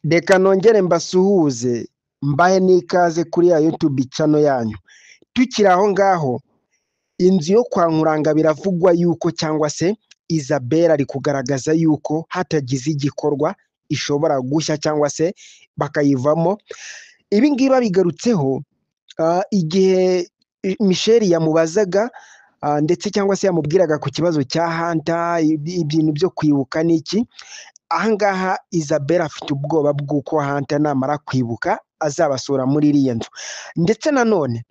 Reka nongere mbasuhuze mbahe n'ikaze kuri ya YouTube channel yanyu. Tukiri aho ngaho, inzu yo kwa Nkuranga biravugwa yuko cyangwa se Isabelle ari kugaragaza yuko hatagize igikorwa ishobora gushya cyangwa se bakayivamo. Ibi ngibi babigarutseho igihe Michelle yamubazaga ndetse cyangwa se yamubwiraga ku kibazo cya Hunter, ibintu byo kwibuka n'iki. Ahangaha Isabelle afite ubwoba bw'uko Hunter namara kwibuka azabasura muri iriya nzu, ndetse nanone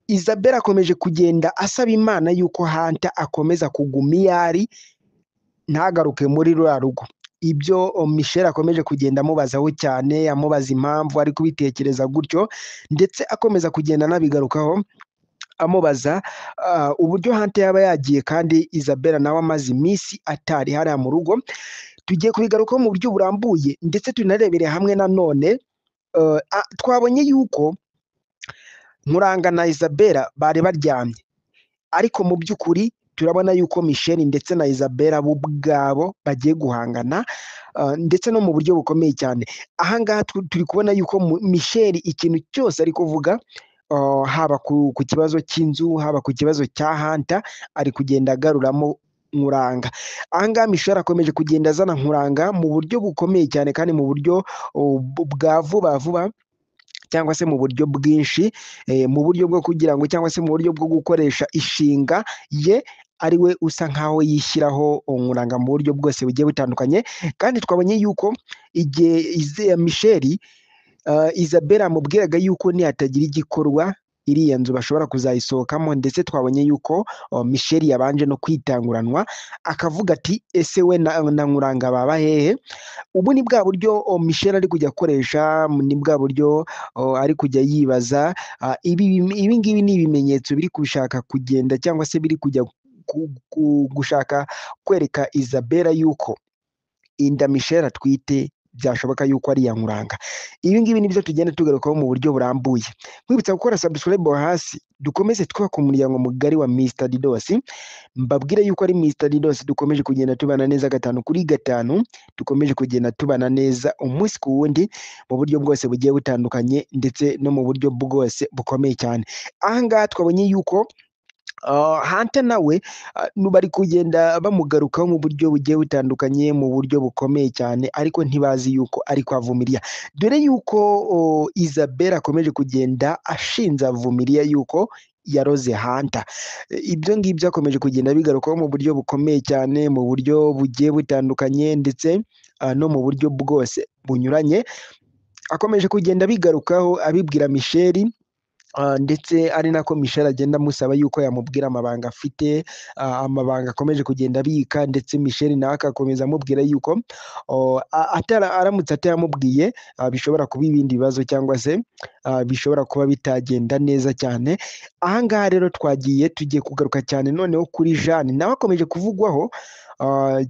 Isabelle akomeje kugenda asaba Imana yuko Hunter akomeza kuguma iyo ari ntagaruke muri ruriya rugo. Ibyo Michelle akomeje kugenda amubazaho cyane, amubaza impamvu ari kubitekereza gutyo, ndetse akomeza kugenda anabigarukaho amubaza uburyo Hunter yaba yagiye kandi Isabelle nawe amaze iminsi atari hariya mu rugo. Tugiye kubigarukaho mu buryo burambuye ndetse tunarebere hamwe nanone. Twabonye yuko Nkuranga na Isabelle bari baryamye, ariko mu by'ukuri turabona yuko Michelle ndetse na Isabelle bo ubwabo bagiye guhangana, ndetse no mu buryo bukomeye cyane. Ahangaha turi kubona yuko Michelle ikintu cyose ari kuvuga, haba ku kibazo cy'inzu, haba ku kibazo cya Hunter, ari kugenda agaruramo Nkuranga. Ahangaha Michelle akomeje kugenda azana Nkuranga mu buryo bukomeye cyane kandi mu buryo bwa vuba vuba, cyangwa se mu buryo bwinshi, mu buryo bwo kugira ngo cyangwa se mu buryo bwo gukoresha ishinga ye, ari we usa nkaho yishyiraho Nkuranga mu buryo bwose bugiye butandukanye. Kandi twabonye yuko igihe Michelle Isabelle amubwiraga yuko nihatagira igikorwa iriya nzu bashobora kuzayisohokamo, ndetse twabonye yuko Michelle yabanje no kwitanguranwa akavuga ati ese we na Nkuranga baba hehe. Ubu ni bwa buryo Michelle ari kujya akoresha, ni bwa buryo ari kujya yibaza. Ibi ngibi ni ibimenyetso biri gushaka kugenda cyangwa se biri kujya gushaka kwereka Isabelle yuko inda Michelle atwite byashoboka yuko ari iya Nkuranga. Ibi ngibi nibyo tugenda tugarukaho mu buryo burambuye. Nkwibutsa gukora subscribe hasi, dukomeze twubaka umuryango mugari wa Mr Didos. Mbabwire yuko ari Mr Didos, dukomeje kugenda tubana neza 5/5, dukomeje kugenda tubana neza umunsi ku wundi mu buryo bwose bugiye butandukanye, ndetse no mu buryo bwose bukomeye cyane. Ahangaha twabonye yuko Hunter nawe bari kugenda bamugarukaho mu buryo bugiye butandukanye, mu buryo bukomeye cyane, ariko ntibazi yuko ari kwa Vumilia, dore yuko Isabelle akomeje kugenda ashinja Vumilia yuko yaroze Hunter. Ibyo ngibyo akomeje kugenda bigarukaho mu buryo bukomeye cyane, mu buryo bugiye butandukanye, ndetse no mu buryo bwose bunyuranye. Akomeje kugenda bigarukaho abibwira Michelle, ndetse ari nako Michelle agenda amusaba yuko yamubwira amabanga afite, amabanga akomeje kugenda abika, ndetse Michelle nawe akakomeza amubwira yuko aramutse atayamubwiye bishobora kuba ibindi bibazo, cyangwa se bishobora kuba bitagenda neza cyane. Ahangaha rero tugiye kugaruka cyane noneho kuri Jeanne, nawe akomeje kuvugwaho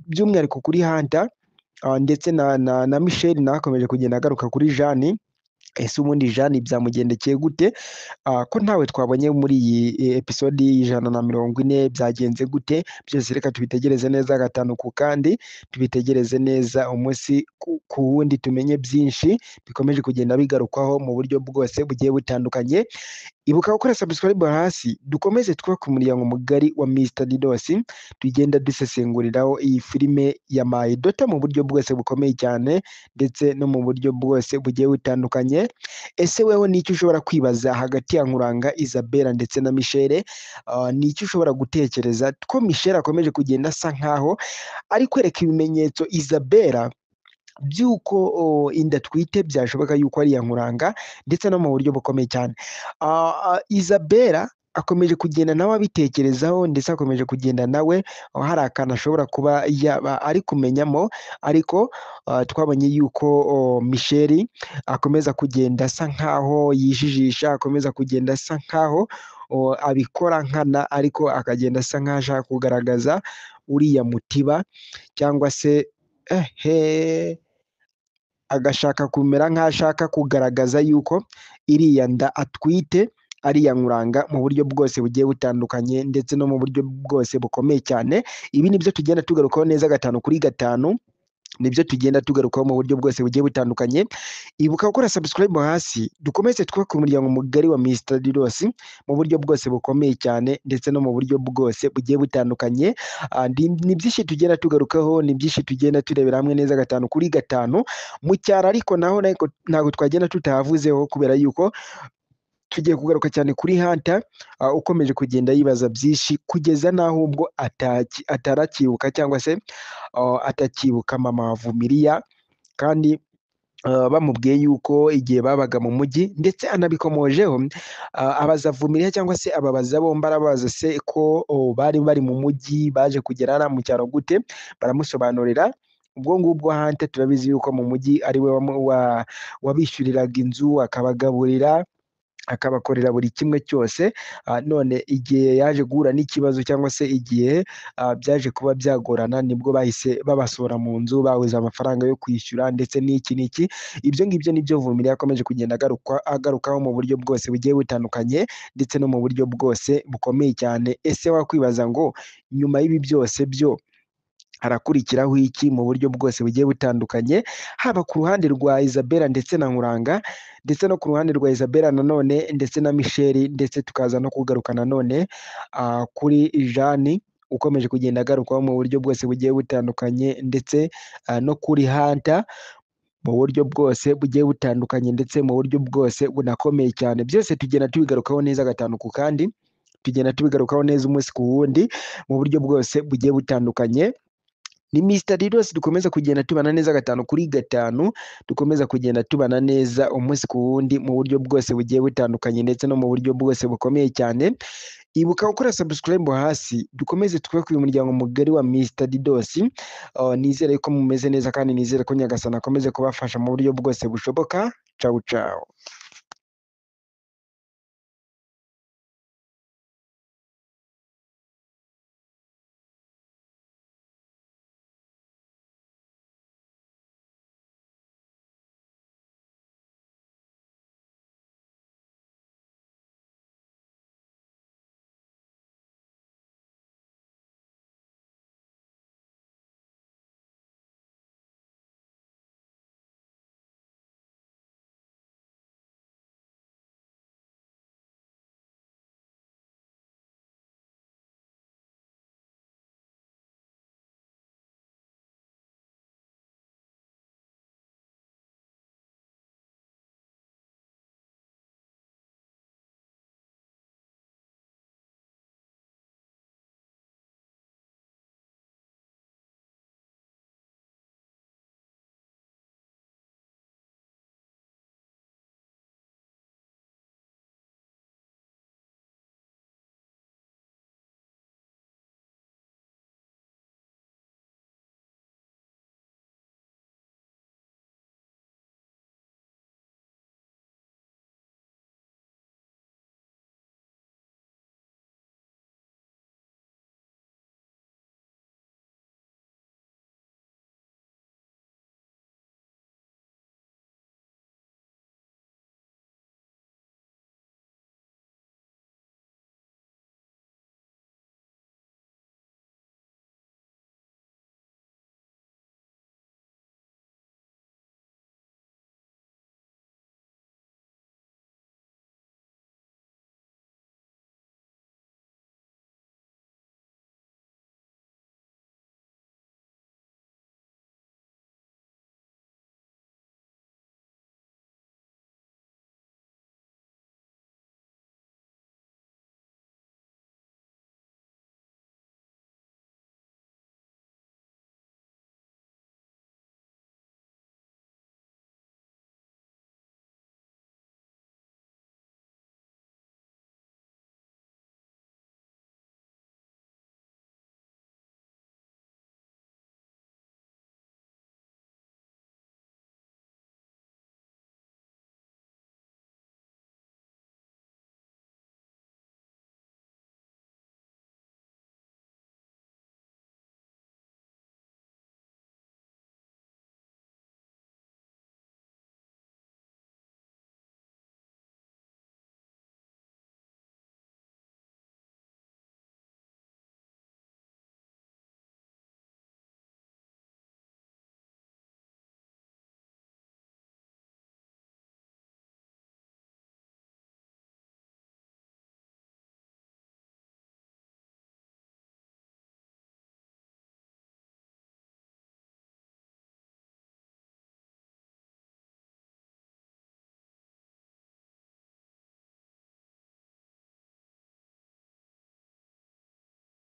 by'umwihariko kuri Hunter, ndetse na Michelle nawe akomeje kugenda agaruka kuri Jeanne. Ese ubundi Jeanne byamugendekeye gute? Ko ntawe twabonye muri iyi episode y'140 byagenze gute? Byose reka tubitegereze neza 5 ku kandi, tubitegereze neza umunsi ku wundi, tumenye byinshi bikomeje kugenda bigarukwaho mu buryo bwose bugiye butandukanye. Ibuka gukora subscribe hasi, dukomeze twubaka umuryango mugari wa Mr Didos, tugenda dusesenguriraho iyi filime ya My Daughter mu buryo bwose bukomeye cyane, ndetse no mu buryo bwose bugiye butandukanye. Ese weho ni iki ushobora kwibaza hagati ya Nkuranga, Isabelle ndetse na Michelle? Ni iki ushobora gutekereza ko Michelle akomeje kugenda asa nkaho ari kwereka ibimenyetso Isabelle by'uko inda twite byashoboka yuko ari iya Nkuranga, ndetse no mu buryo bukomeye cyane. Isabelle akomeje kugenda nawe abitekerezaho, ndetse akomeje kugenda nawe hari akantu ashobora kuba yaba ari kumenyamo, ariko twabonye yuko Michelle akomeza kugenda asa nkaho yijijisha, akomeza kugenda asa nkaho abikora nkana, ariko akagenda asa nkaho ashaka kugaragaza uriya mutiba, cyangwa se agashaka kumera nk'aho ashaka kugaragaza yuko iriya nda atwite ari iya Nkuranga mu buryo bwose bugiye butandukanye, ndetse no mu buryo bwose bukomeye cyane. Ibi nibyo tugenda tugarukaho neza 5/5, nibyo tugenda tugarukaho mu buryo bwose bugiye butandukanye. Ibuka gukora subscribe hasi, dukomeze twubake umuryango mugari wa Mr Didos mu buryo bwose bukomeye cyane ndetse no mu buryo bwose bugiye butandukanye. Ni byinshi tugenda tugarukaho, ni byinshi tugenda turebera hamwe neza 5 kuri 5 mu cyaro, ariko ntabwo twagenda tutahavuzeho kubera yuko tugiye kugaruka cyane kuri Hunter ukomeje kugenda yibaza byinshi kugeza n'aho ubwo atarakibuka cyangwa se atakibuka mama Vumiliya, kandi bamubwiye yuko igihe babaga mu mujyi ndetse anabikomojeho, abaza Vumiliya cyangwa se ababaza bombi, arabaza se ko bari mu mujyi baje kugera mu cyaro gute, baramusobanurira. Ubwo ngubwo Hunter turabizi yuko mu mujyi ari we wabishyuriraga inzu, akabagaburira, akabakorera buri kimwe cyose. None igihe yaje guhura n'ikibazo cyangwa se igihe byaje kuba byagorana, nibwo bahise babasohora mu nzu, babuze amafaranga yo kwishyura ndetse n'iki. Ibyo ngibyo nibyo Vumiliya akomeje kugenda agarukaho mu buryo bwose bugiye butandukanye ndetse no mu buryo bwose bukomeye cyane. Ese wakwibaza ngo nyuma y'ibi byose byo harakurikiraho iki mu buryo bwose bugiye butandukanye, haba ku ruhande rwa Isabella ndetse na Nkuranga, ndetse no ku ruhande rwa Isabella nanone ndetse na Michelle, ndetse tukaza no kugaruka nanone kuri Jeanne ukomeje kugenda agarukaho mu buryo bwose bugiye butandukanye, ndetse no kuri Hunter mu buryo bwose bugiye butandukanye ndetse mu buryo bwose bunakomeye cyane. Byose tugenda tubigarukaho neza 5 ku 5, tugenda tubigarukaho neza umunsi ku wundi mu buryo bwose bugiye butandukanye. Ni Mr Didos dukomeza kugenda tubana neza 5 kuri 5, dukomeza kugenda tubana neza umunsi ku wundi mu buryo bwose bugiye butandukanye ndetse no mu buryo bwose bukomeye cyane. Ibuka gukora subscribe hasi, dukomeze twubake uyu muryango mugari wa Mr Didos. Nizere ko mumeze neza kandi nizere ko Nyagasani akomeze kubafasha mu buryo bwose bushoboka. Ciao ciao.